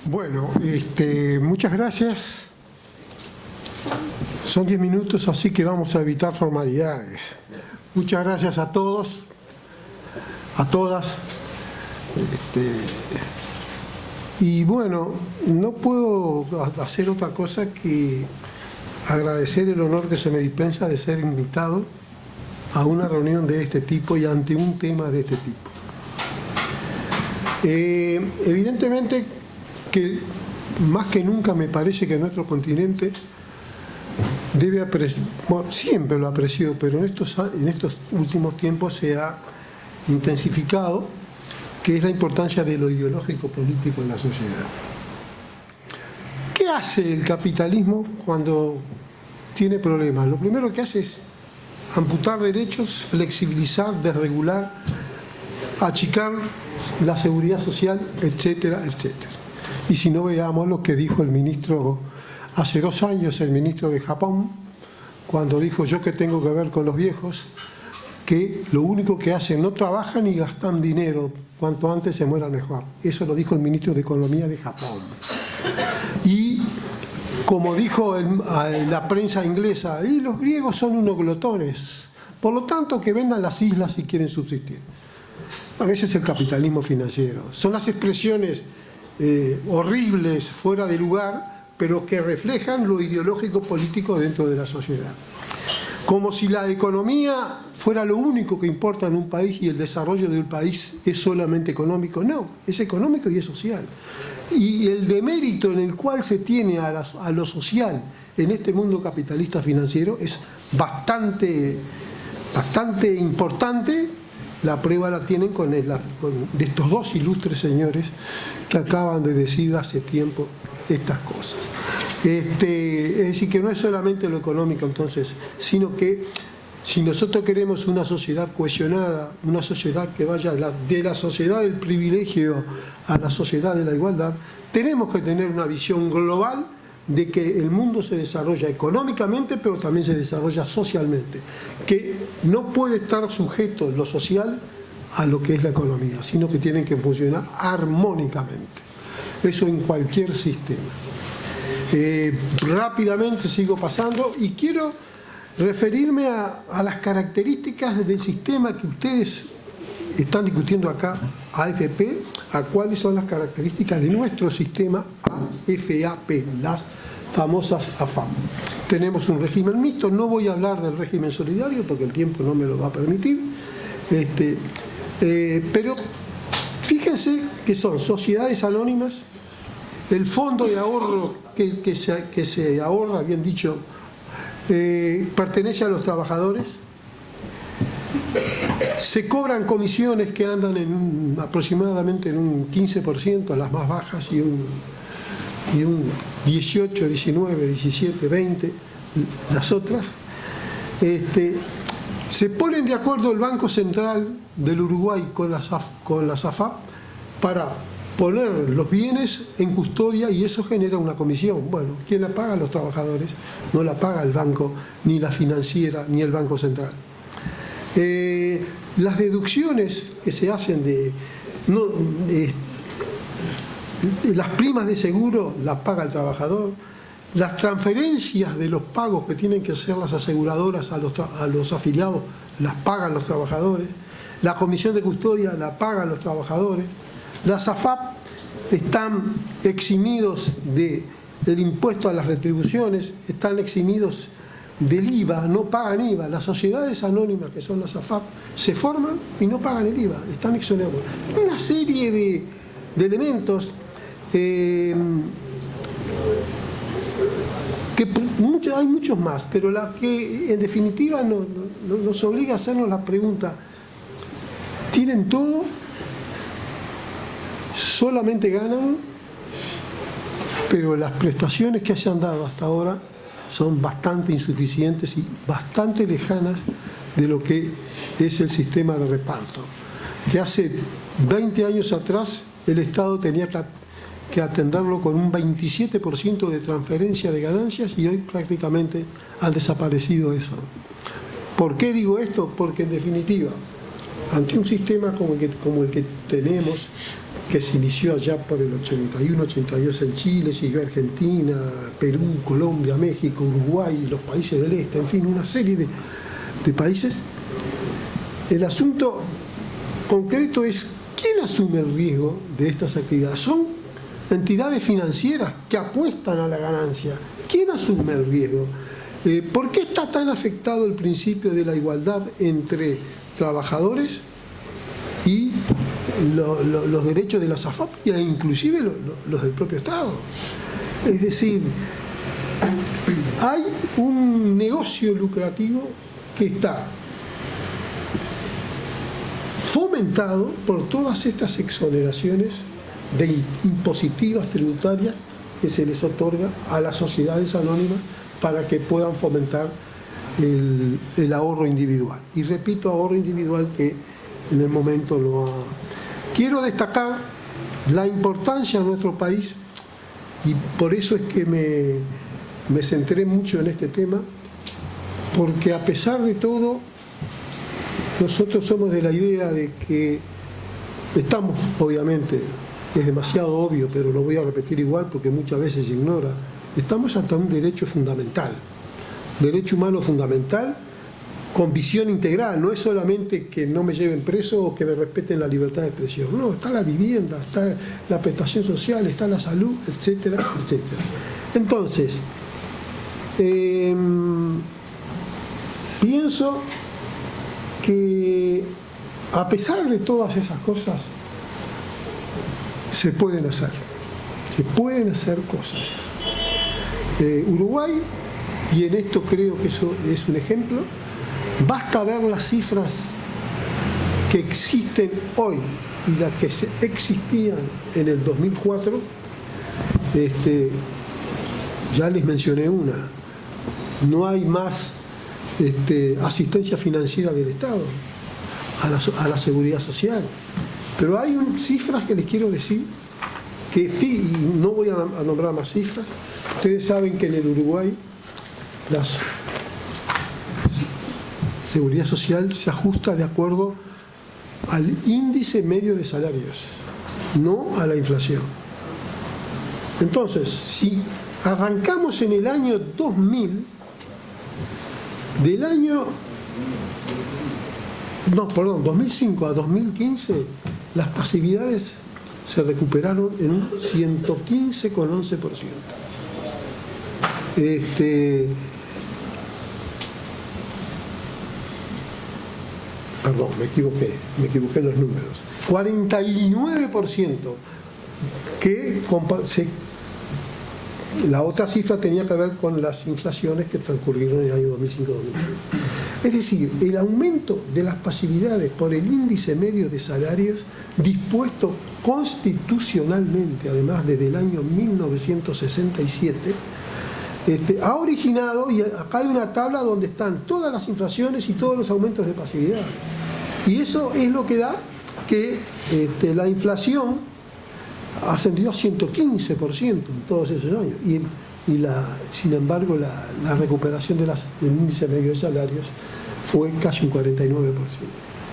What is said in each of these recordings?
Bueno, muchas gracias. Son 10 minutos, así que vamos a evitar formalidades. Muchas gracias a todos, a todas. Y bueno, no puedo hacer otra cosa que agradecer el honor que se me dispensa de ser invitado a una reunión de este tipo y ante un tema de este tipo. Evidentemente que más que nunca me parece que nuestro continente debe apreciar, bueno, siempre lo apreció, pero en estos últimos tiempos se ha intensificado, que es la importancia de lo ideológico político en la sociedad. ¿Qué hace el capitalismo cuando tiene problemas? Lo primero que hace es amputar derechos, flexibilizar, desregular, achicar la seguridad social, etcétera, etcétera. Y si no, veamos lo que dijo el ministro hace 2 años, el ministro de Japón, cuando dijo: yo que tengo que ver con los viejos, que lo único que hacen, no trabajan y gastan dinero, cuanto antes se mueran mejor. Eso lo dijo el ministro de Economía de Japón. Y como dijo la prensa inglesa, y los griegos son unos glotones, por lo tanto que vendan las islas si quieren subsistir. A veces es el capitalismo financiero. Son las expresiones horribles, fuera de lugar, pero que reflejan lo ideológico político dentro de la sociedad. Como si la economía fuera lo único que importa en un país y el desarrollo de un país es solamente económico. No, es económico y es social. Y el demérito en el cual se tiene a lo social en este mundo capitalista financiero es bastante importante. La prueba la tienen con de estos 2 ilustres señores que acaban de decir hace tiempo estas cosas. Es decir, que no es solamente lo económico entonces, sino que si nosotros queremos una sociedad cohesionada, una sociedad que vaya de la sociedad del privilegio a la sociedad de la igualdad, tenemos que tener una visión global de que el mundo se desarrolla económicamente, pero también se desarrolla socialmente, que no puede estar sujeto lo social a lo que es la economía, sino que tienen que funcionar armónicamente. Eso en cualquier sistema. Rápidamente sigo pasando y quiero referirme a las características del sistema que ustedes están discutiendo acá, AFP, a cuáles son las características de nuestro sistema AFAP, las famosas AFAP. Tenemos un régimen mixto, no voy a hablar del régimen solidario porque el tiempo no me lo va a permitir, pero fíjense que son sociedades anónimas, el fondo de ahorro que se ahorra, bien dicho, pertenece a los trabajadores. Se cobran comisiones que andan aproximadamente en un 15%, las más bajas, y un 18, 19, 17, 20, las otras. Se ponen de acuerdo el Banco Central del Uruguay con las AFAP para poner los bienes en custodia y eso genera una comisión. Bueno, ¿quién la paga? Los trabajadores. No la paga el banco, ni la financiera, ni el Banco Central. Las deducciones que se hacen las primas de seguro las paga el trabajador, las transferencias de los pagos que tienen que hacer las aseguradoras a los afiliados las pagan los trabajadores, la comisión de custodia la pagan los trabajadores, las AFAP están eximidos del impuesto a las retribuciones, están eximidos del IVA, no pagan IVA. Las sociedades anónimas, que son las AFAP, se forman y no pagan el IVA, están exonerados. Una serie de elementos que hay muchos más, pero la que en definitiva nos obliga a hacernos la pregunta: ¿tienen todo? ¿Solamente ganan? Pero las prestaciones que se han dado hasta ahora son bastante insuficientes y bastante lejanas de lo que es el sistema de reparto, que hace 20 años atrás el Estado tenía que atenderlo con un 27% de transferencia de ganancias y hoy prácticamente ha desaparecido eso. ¿Por qué digo esto? Porque en definitiva ante un sistema como el que tenemos, que se inició allá por el 81, 82 en Chile, siguió Argentina, Perú, Colombia, México, Uruguay, los países del este, en fin, una serie de países. El asunto concreto es quién asume el riesgo de estas actividades. Son entidades financieras que apuestan a la ganancia. ¿Quién asume el riesgo? ¿Por qué está tan afectado el principio de la igualdad entre trabajadores y los derechos de las AFAP e inclusive los del propio Estado? Es decir, hay un negocio lucrativo que está fomentado por todas estas exoneraciones impositivas tributarias que se les otorga a las sociedades anónimas para que puedan fomentar el ahorro individual. Y repito, ahorro individual que en el momento lo ha... Quiero destacar la importancia de nuestro país, y por eso es que me centré mucho en este tema, porque a pesar de todo, nosotros somos de la idea de que estamos, obviamente, es demasiado obvio, pero lo voy a repetir igual porque muchas veces se ignora, estamos ante un derecho fundamental, derecho humano fundamental, con visión integral. No es solamente que no me lleven preso o que me respeten la libertad de expresión. No, está la vivienda, está la prestación social, está la salud, etcétera, etcétera. Entonces, pienso que a pesar de todas esas cosas, se pueden hacer cosas. Uruguay, y en esto creo que eso es un ejemplo, basta ver las cifras que existen hoy y las que existían en el 2004, ya les mencioné una, no hay más asistencia financiera del Estado a la seguridad social, pero hay cifras que les quiero decir, que no voy a nombrar más cifras. Ustedes saben que en el Uruguay la seguridad social se ajusta de acuerdo al índice medio de salarios, no a la inflación. Entonces, si arrancamos en el año 2000, del año 2005 a 2015, las pasividades se recuperaron en un 115,11%. Perdón, me equivoqué en los números. 49%, que la otra cifra tenía que ver con las inflaciones que transcurrieron en el año 2005-2006. Es decir, el aumento de las pasividades por el índice medio de salarios dispuesto constitucionalmente, además desde el año 1967, ha originado, y acá hay una tabla donde están todas las inflaciones y todos los aumentos de pasividad. Y eso es lo que da que la inflación ascendió a 115% en todos esos años. Sin embargo, la recuperación del índice medio de salarios fue casi un 49%.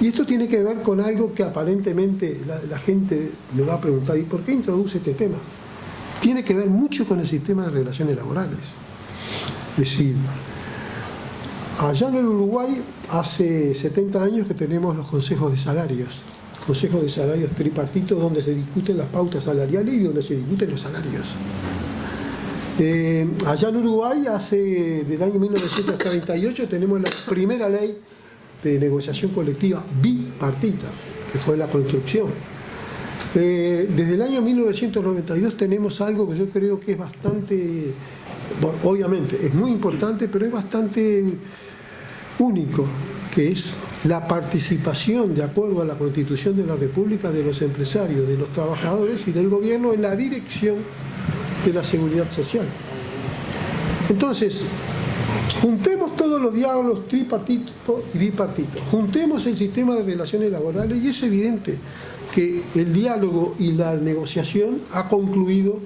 Y esto tiene que ver con algo que aparentemente la gente me va a preguntar, ¿y por qué introduce este tema? Tiene que ver mucho con el sistema de relaciones laborales. Es decir, allá en el Uruguay hace 70 años que tenemos los consejos de salarios tripartitos, donde se discuten las pautas salariales y donde se discuten los salarios. Allá en Uruguay, del año 1938, tenemos la primera ley de negociación colectiva bipartita, que fue la construcción. Desde el año 1992 tenemos algo que yo creo que es bastante, bueno, obviamente es muy importante, pero es bastante único, que es la participación, de acuerdo a la Constitución de la República, de los empresarios, de los trabajadores y del gobierno en la dirección de la seguridad social. Entonces, juntemos todos los diálogos tripartitos y bipartitos, juntemos el sistema de relaciones laborales y es evidente que el diálogo y la negociación ha concluido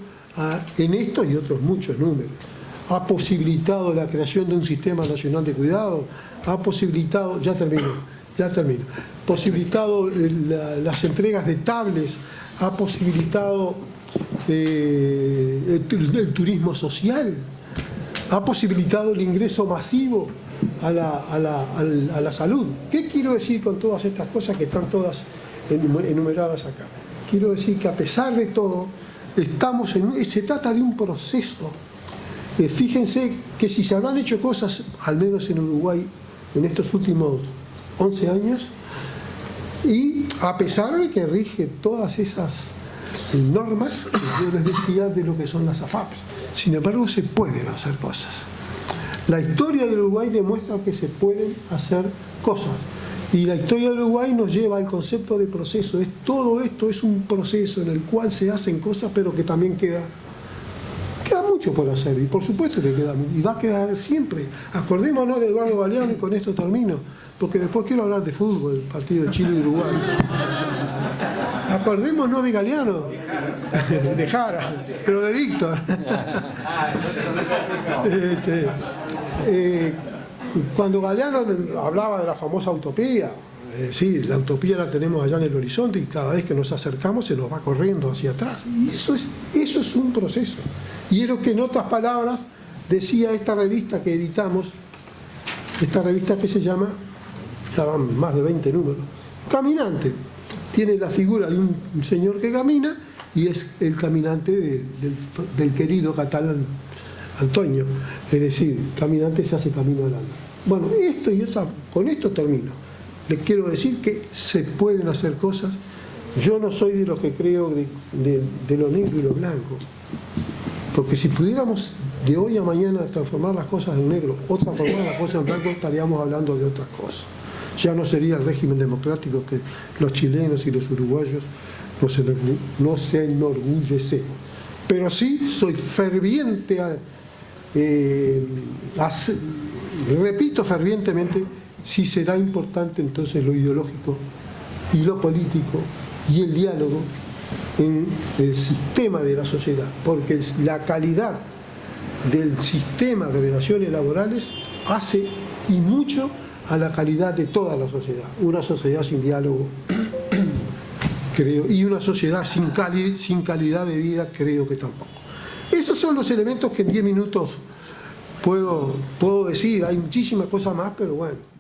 en estos y otros muchos números. Ha posibilitado la creación de un sistema nacional de cuidado, ha posibilitado, ya termino, ya termino. Posibilitado las entregas de tablets, ha posibilitado el turismo social, ha posibilitado el ingreso masivo a la salud. ¿Qué quiero decir con todas estas cosas que están todas enumeradas acá? Quiero decir que a pesar de todo, se trata de un proceso. Fíjense que si se habrán hecho cosas, al menos en Uruguay, en estos últimos 11 años, y a pesar de que rige todas esas normas que yo les decía de lo que son las AFAPs, sin embargo se pueden hacer cosas. La historia del Uruguay demuestra que se pueden hacer cosas, y la historia del Uruguay nos lleva al concepto de proceso. Todo esto es un proceso en el cual se hacen cosas, pero que también queda mucho por hacer, y por supuesto que queda, y va a quedar siempre. Acordémonos de Eduardo Galeano, y con esto termino, porque después quiero hablar de fútbol, el partido de Chile y Uruguay. Acordémonos de Galeano, de Jara, pero de Víctor. Cuando Galeano hablaba de la famosa utopía, sí, la utopía la tenemos allá en el horizonte, y cada vez que nos acercamos se nos va corriendo hacia atrás, y eso es un proceso. Y es lo que, en otras palabras, decía esta revista que editamos, esta revista que se llama, ya van más de 20 números, Caminante. Tiene la figura de un señor que camina, y es el caminante del querido catalán Antonio. Es decir, caminante se hace camino adelante. Bueno, con esto termino. Les quiero decir que se pueden hacer cosas. Yo no soy de los que creo de lo negro y lo blanco. Porque si pudiéramos de hoy a mañana transformar las cosas en negro o transformar las cosas en blanco, estaríamos hablando de otras cosas. Ya no sería el régimen democrático que los chilenos y los uruguayos no se enorgullecemos. Pero sí soy ferviente, repito fervientemente, si será importante entonces lo ideológico y lo político y el diálogo en el sistema de la sociedad, porque la calidad del sistema de relaciones laborales hace y mucho a la calidad de toda la sociedad. Una sociedad sin diálogo, creo, y una sociedad sin calidad de vida, creo que tampoco. Esos son los elementos que en 10 minutos puedo decir. Hay muchísimas cosas más, pero bueno.